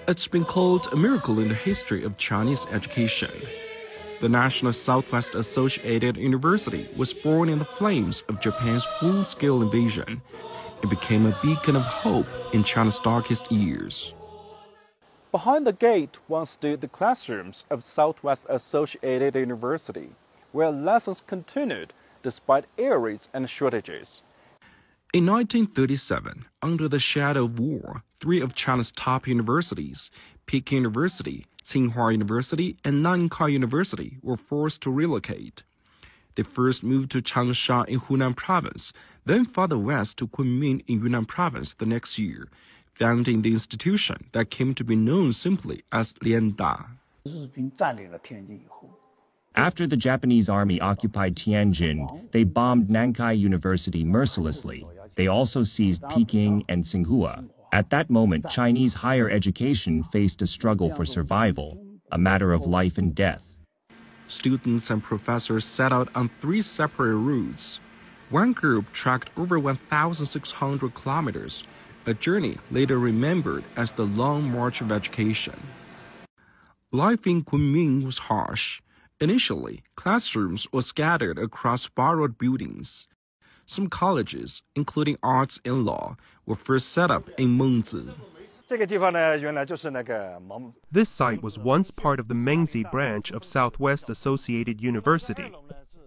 It's been called a miracle in the history of Chinese education. The National Southwest Associated University was born in the flames of Japan's full-scale invasion. It became a beacon of hope in China's darkest years. Behind the gate once stood the classrooms of Southwest Associated University, where lessons continued despite errors and shortages. In 1937, under the shadow of war, 3 of China's top universities, Peking University, Tsinghua University, and Nankai University, were forced to relocate. They first moved to Changsha in Hunan Province, then farther west to Kunming in Yunnan Province the next year, founding the institution that came to be known simply as Lianda. After the Japanese army occupied Tianjin, they bombed Nankai University mercilessly. They also seized Peking and Tsinghua. At that moment, Chinese higher education faced a struggle for survival, a matter of life and death. Students and professors set out on 3 separate routes. One group trekked over 1,600 kilometers, a journey later remembered as the Long March of Education. Life in Kunming was harsh. Initially, classrooms were scattered across borrowed buildings. Some colleges, including arts and law, were first set up in Mengzi. This site was once part of the Mengzi branch of Southwest Associated University.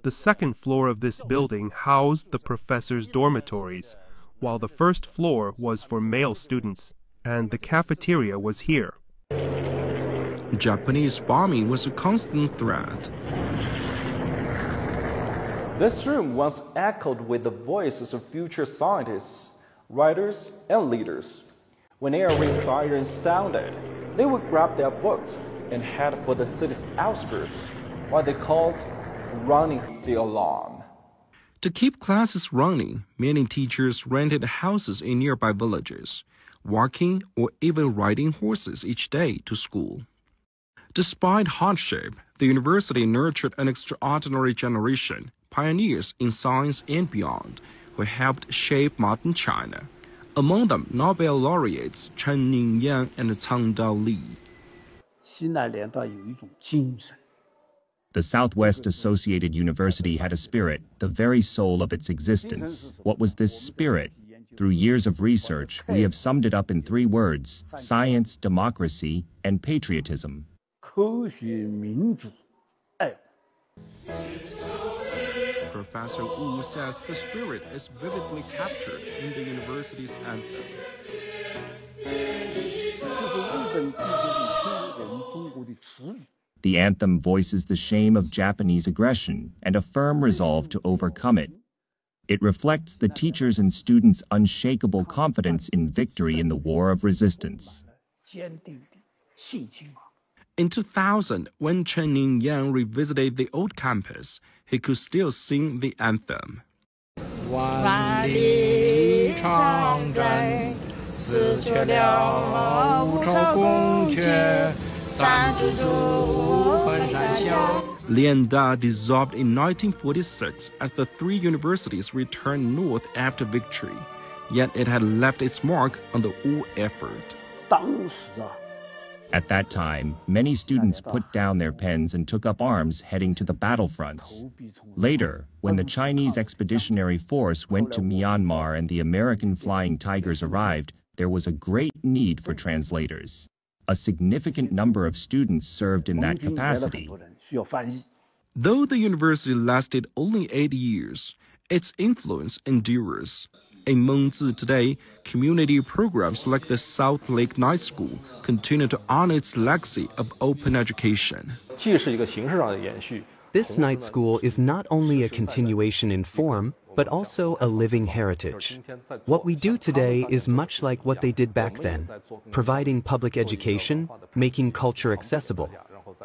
The second floor of this building housed the professors' dormitories, while the first floor was for male students, and the cafeteria was here. Japanese bombing was a constant threat. This room once echoed with the voices of future scientists, writers, and leaders. When air raid sirens sounded, they would grab their books and head for the city's outskirts, what they called running the alarm. To keep classes running, many teachers rented houses in nearby villages, walking or even riding horses each day to school. Despite hardship, the university nurtured an extraordinary generation, pioneers in science and beyond, who helped shape modern China. Among them, Nobel laureates Chen Ningyang and Cang Dao Li. The Southwest Associated University had a spirit, the very soul of its existence. What was this spirit? Through years of research, we have summed it up in 3 words: science, democracy, and patriotism. Professor Wu says the spirit is vividly captured in the university's anthem. The anthem voices the shame of Japanese aggression and a firm resolve to overcome it. It reflects the teachers' and students' unshakable confidence in victory in the war of resistance. In 2000, when Chen Ningyang revisited the old campus, he could still sing the anthem. Lianda dissolved in 1946 as the 3 universities returned north after victory, yet it had left its mark on the war effort. At that time, many students put down their pens and took up arms heading to the battlefronts. Later, when the Chinese Expeditionary Force went to Myanmar and the American Flying Tigers arrived, there was a great need for translators. A significant number of students served in that capacity. Though the university lasted only 8 years, its influence endures. In Mengzi today, community programs like the South Lake Night School continue to honor its legacy of open education. This night school is not only a continuation in form, but also a living heritage. What we do today is much like what they did back then, providing public education, making culture accessible.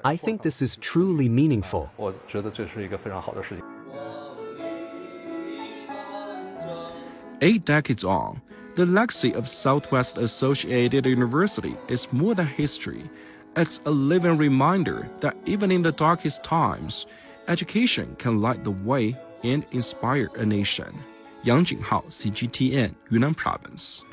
I think this is truly meaningful. 8 decades on, the legacy of Southwest Associated University is more than history. It's a living reminder that even in the darkest times, education can light the way and inspire a nation. Yang Jinghao, CGTN, Yunnan Province.